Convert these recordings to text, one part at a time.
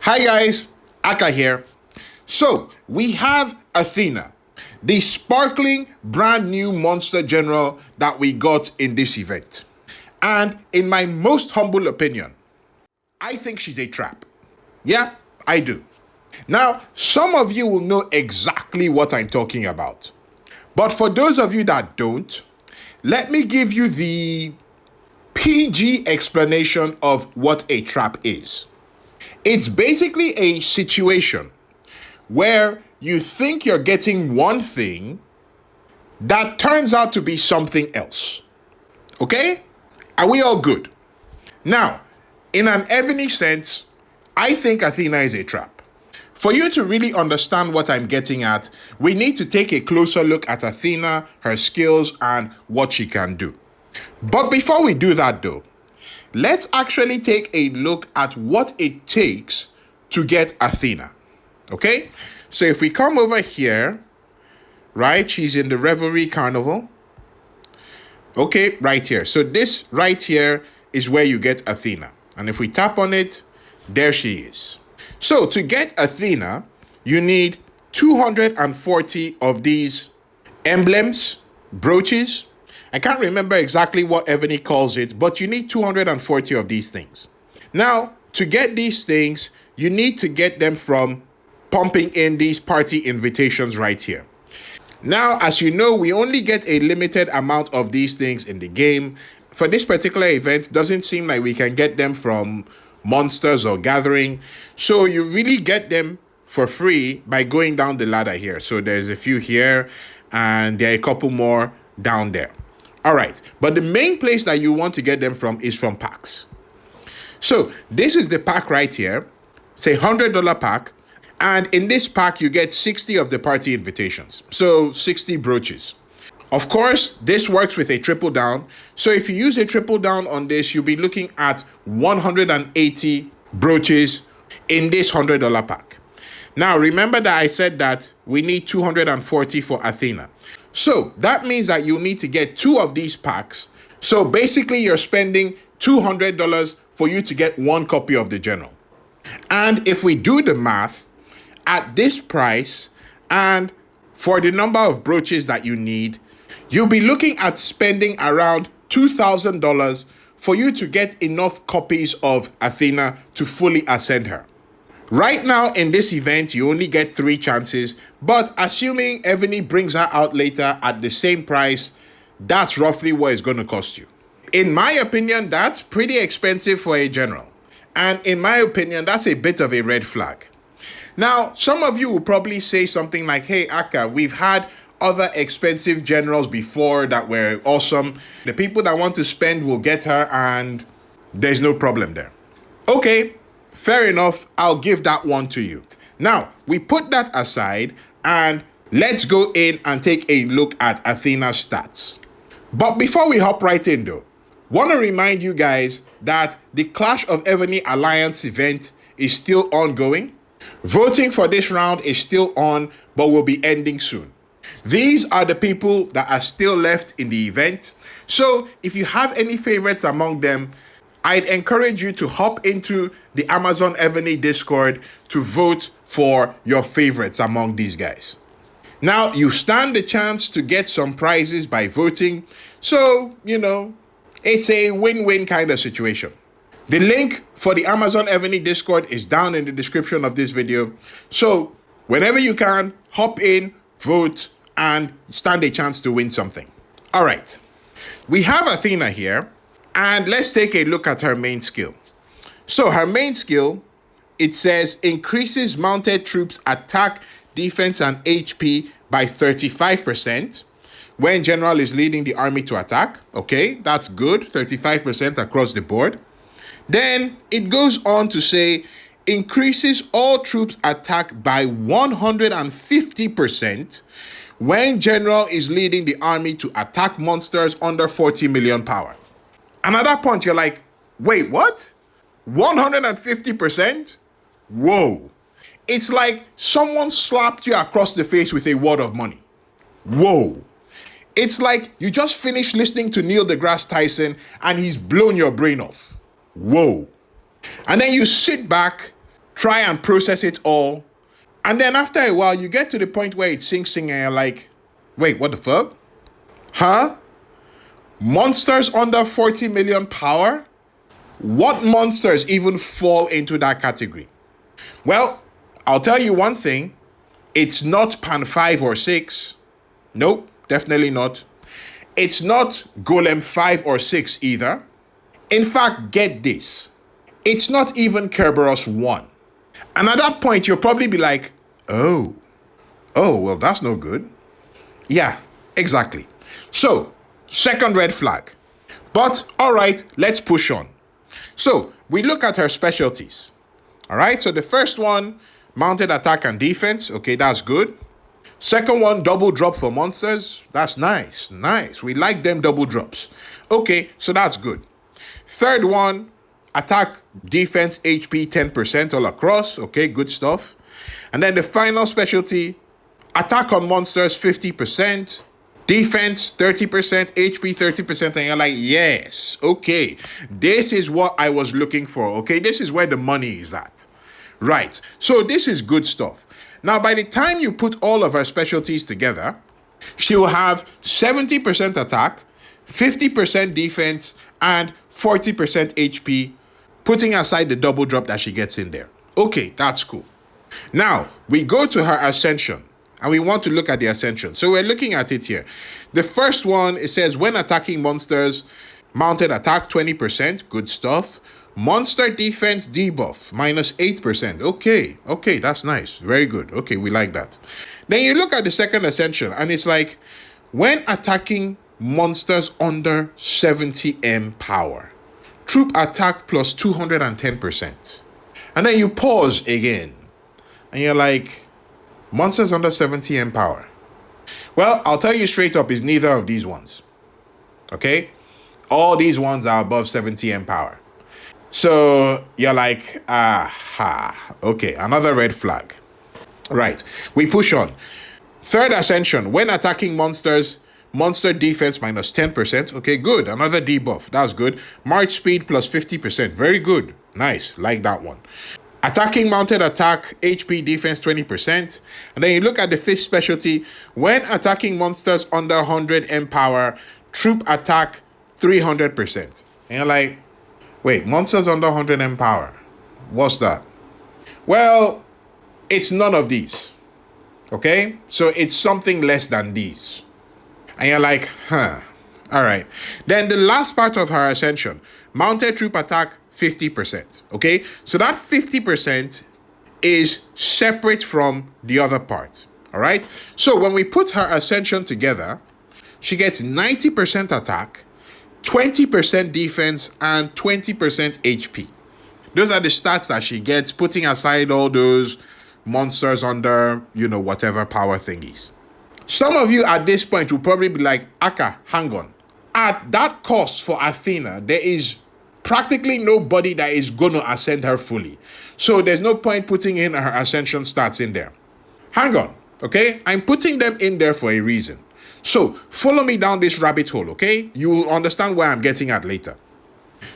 Hi guys, Aka here. So we have Athena, the sparkling brand new monster general that we got in this event. And in my most humble opinion, I think she's a trap. Yeah, I do. Now, some of you will know exactly what I'm talking about. But for those of you that don't, let me give you the PG explanation of what a trap is. It's basically a situation where you think you're getting one thing that turns out to be something else. Okay? Are we all good? Now, in an Evony sense, I think Athena is a trap. For you to really understand what I'm getting at, we need to take a closer look at Athena, her skills, and what she can do. But before we do that though, let's actually take a look at what it takes to get Athena. Okay? So if we come over here, right, she's in the Revelry Carnival. Okay, right here. So this right here is where you get Athena. And if we tap on it, there she is. So to get Athena, you need 240 of these emblems, brooches. I can't remember exactly what Evony calls it, but you need 240 of these things. Now, to get these things, you need to get them from pumping in these party invitations right here. Now, as you know, we only get a limited amount of these things in the game. For this particular event, doesn't seem like we can get them from monsters or gathering. So you really get them for free by going down the ladder here. So there's a few here and there are a couple more down there. All right, but the main place that you want to get them from is from packs. So this is the pack right here. It's a $100 pack. And in this pack, you get 60 of the party invitations. So 60 brooches. Of course, this works with a triple down. So if you use a triple down on this, you'll be looking at 180 brooches in this $100 pack. Now, remember that I said that we need 240 for Athena. So that means that you need to get 2 of these packs. So basically, you're spending $200 for you to get 1 copy of the general. And if we do the math, at this price and for the number of brooches that you need, you'll be looking at spending around $2,000 for you to get enough copies of Athena to fully ascend her. Right now in this event, you only get 3 chances, but assuming Evony brings her out later at the same price, that's roughly what it's going to cost you. In my opinion, that's pretty expensive for a general. And in my opinion, that's a bit of a red flag. Now, some of you will probably say something like, hey, Aka, we've had other expensive generals before that were awesome. The people that want to spend will get her and there's no problem there. Okay, fair enough. I'll give that one to you. Now, we put that aside and let's go in and take a look at Athena's stats. But before we hop right in though, want to remind you guys that the Clash of Evony Alliance event is still ongoing. Voting for this round is still on, but will be ending soon. These are the people that are still left in the event. So if you have any favorites among them, I'd encourage you to hop into the Amazon Evony Discord to vote for your favorites among these guys. Now, you stand the chance to get some prizes by voting. So, it's a win-win kind of situation. The link for the Amazon Evony Discord is down in the description of this video. So whenever you can, hop in, vote, and stand a chance to win something. All right, we have Athena here, and let's take a look at her main skill. So her main skill, it says increases mounted troops attack, defense, and HP by 35% when general is leading the army to attack. Okay, that's good, 35% across the board. Then it goes on to say, increases all troops attack by 150% when general is leading the army to attack monsters under 40 million power. And at that point, you're like, wait, what? 150%? Whoa. It's like someone slapped you across the face with a wad of money. Whoa. It's like you just finished listening to Neil deGrasse Tyson and he's blown your brain off. Whoa. And then you sit back, try and process it all. And then after a while, you get to the point where it sinks in and you're like, wait, what the fuck? Huh? Monsters under 40 million power? What monsters even fall into that category? Well, I'll tell you one thing. It's not Pan 5 or 6. Nope, definitely not. It's not Golem 5 or 6 either. In fact, get this. It's not even Kerberos 1. And at that point, you'll probably be like, oh, well, that's no good. Yeah, exactly. So, second red flag. But, all right, let's push on. So, we look at her specialties. All right, so the first one, mounted attack and defense. Okay, that's good. Second one, double drop for monsters. That's nice, nice. We like them double drops. Okay, so that's good. Third one, attack, defense, HP 10% all across. Okay, good stuff. And then the final specialty, attack on monsters 50%, defense 30%, HP 30%. And you're like, yes, okay. This is what I was looking for. Okay, this is where the money is at. Right, so this is good stuff. Now, by the time you put all of her specialties together, she will have 70% attack, 50% defense, and 40% HP, putting aside the double drop that she gets in there. Okay, that's cool. Now, we go to her ascension, and we want to look at the ascension. So we're looking at it here. The first one, it says, when attacking monsters, mounted attack 20%, good stuff. Monster defense debuff, minus 8%. Okay, that's nice. Very good. Okay, we like that. Then you look at the second ascension, and it's like, when attacking monsters under 70M power, troop attack plus 210%. And then you pause again, and you're like, monsters under 70M power. Well, I'll tell you straight up, is neither of these ones. Okay? All these ones are above 70M power. So you're like, aha, okay, another red flag. Right, we push on. Third ascension, when attacking monsters, monster defense minus 10%. Okay, good, another debuff, that's good. March speed plus 50%, very good, nice, like that one. Attacking mounted attack, HP defense 20%. And then you look at the fifth specialty, when attacking monsters under 100M power, troop attack 300%. And you're like, wait, monsters under 100M power. What's that? Well, it's none of these. Okay? So it's something less than these. And you're like, huh. All right. Then the last part of her ascension, mounted troop attack 50%. Okay? So that 50% is separate from the other part. All right? So when we put her ascension together, she gets 90% attack, 20% defense, and 20% HP. Those are the stats that she gets, putting aside all those monsters under, whatever power thingies. Some of you at this point will probably be like, Aka, hang on. At that cost for Athena, there is practically nobody that is going to ascend her fully. So there's no point putting in her ascension stats in there. Hang on, okay? I'm putting them in there for a reason. So follow me down this rabbit hole, okay? You will understand where I'm getting at later.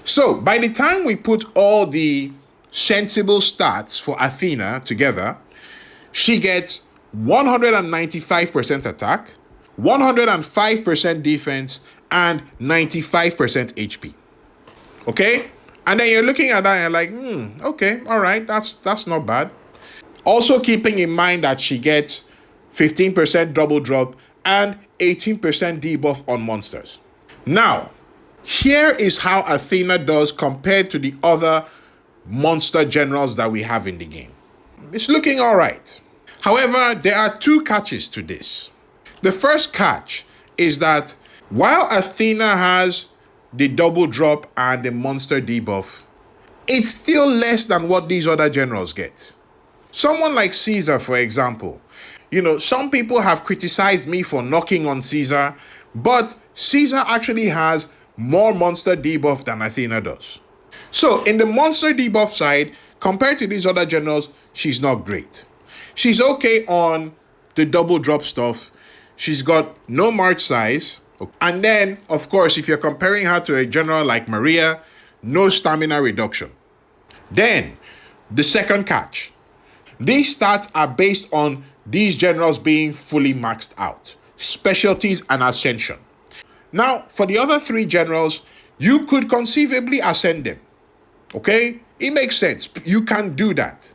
So by the time we put all the sensible stats for Athena together, she gets 195% attack, 105% defense, and 95% HP. Okay? And then you're looking at that and you're like, okay, all right, that's not bad. Also keeping in mind that she gets 15% double drop and 18% debuff on monsters. Now, here is how Athena does compared to the other monster generals that we have in the game. It's looking all right. However, there are two catches to this. The first catch is that while Athena has the double drop and the monster debuff, it's still less than what these other generals get. Someone like Caesar, for example, some people have criticized me for knocking on Caesar, but Caesar actually has more monster debuff than Athena does. So in the monster debuff side, compared to these other generals, she's not great. She's okay on the double drop stuff. She's got no march size. And then, of course, if you're comparing her to a general like Maria, no stamina reduction. Then, The second catch. These stats are based on these generals being fully maxed out. Specialties and ascension. Now, for the other 3 generals, you could conceivably ascend them. Okay? It makes sense. You can do that.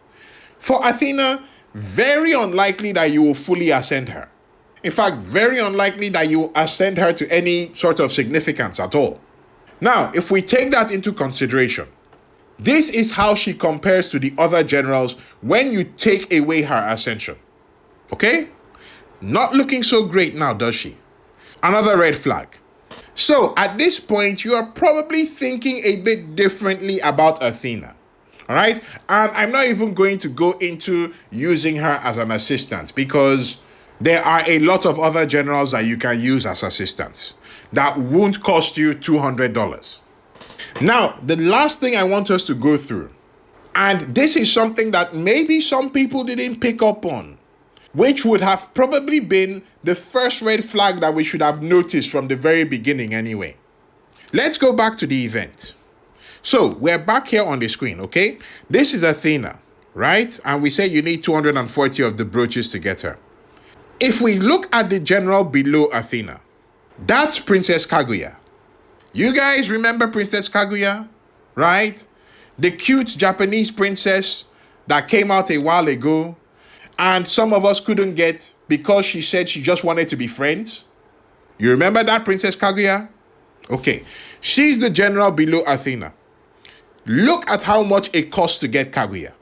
For Athena, very unlikely that you will fully ascend her. In fact, very unlikely that you will ascend her to any sort of significance at all. Now, if we take that into consideration, this is how she compares to the other generals when you take away her ascension. Okay? Not looking so great now, does she? Another red flag. So, at this point, you are probably thinking a bit differently about Athena. All right? And I'm not even going to go into using her as an assistant because there are a lot of other generals that you can use as assistants that won't cost you $200. Now, the last thing I want us to go through, and this is something that maybe some people didn't pick up on, which would have probably been the first red flag that we should have noticed from the very beginning anyway. Let's go back to the event. So, we're back here on the screen, okay? This is Athena, right? And we say you need 240 of the brooches to get her. If we look at the general below Athena, that's Princess Kaguya. You guys remember Princess Kaguya, right? The cute Japanese princess that came out a while ago and some of us couldn't get because she said she just wanted to be friends. You remember that Princess Kaguya? Okay, she's the general below Athena. Look at how much it costs to get Kaguya.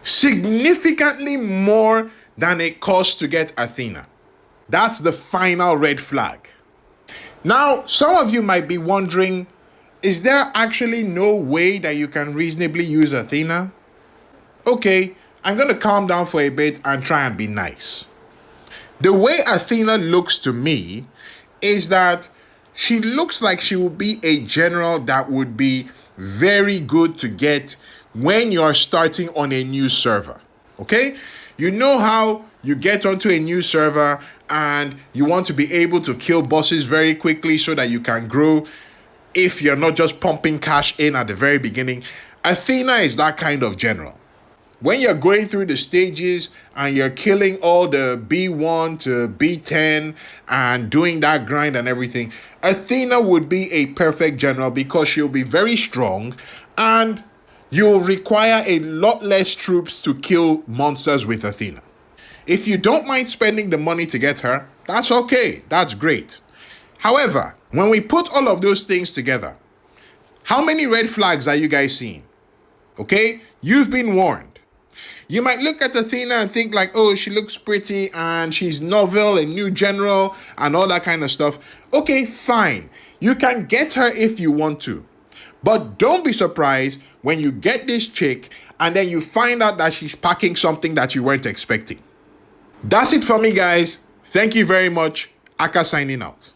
Significantly more than it costs to get Athena. That's the final red flag. Now, some of you might be wondering, is there actually no way that you can reasonably use Athena? Okay, I'm going to calm down for a bit and try and be nice. The way Athena looks to me is that she looks like she would be a general that would be very good to get when you're starting on a new server. Okay? You know how you get onto a new server and you want to be able to kill bosses very quickly so that you can grow if you're not just pumping cash in at the very beginning. Athena is that kind of general. When you're going through the stages and you're killing all the B1 to B10 and doing that grind and everything, Athena would be a perfect general because she'll be very strong and you'll require a lot less troops to kill monsters with Athena. If you don't mind spending the money to get her, that's okay. That's great. However, when we put all of those things together, how many red flags are you guys seeing? Okay? You've been warned. You might look at Athena and think like, oh, she looks pretty and she's novel, a new general and all that kind of stuff. Okay, fine. You can get her if you want to. But don't be surprised when you get this chick and then you find out that she's packing something that you weren't expecting. That's it for me, guys. Thank you very much. Aka signing out.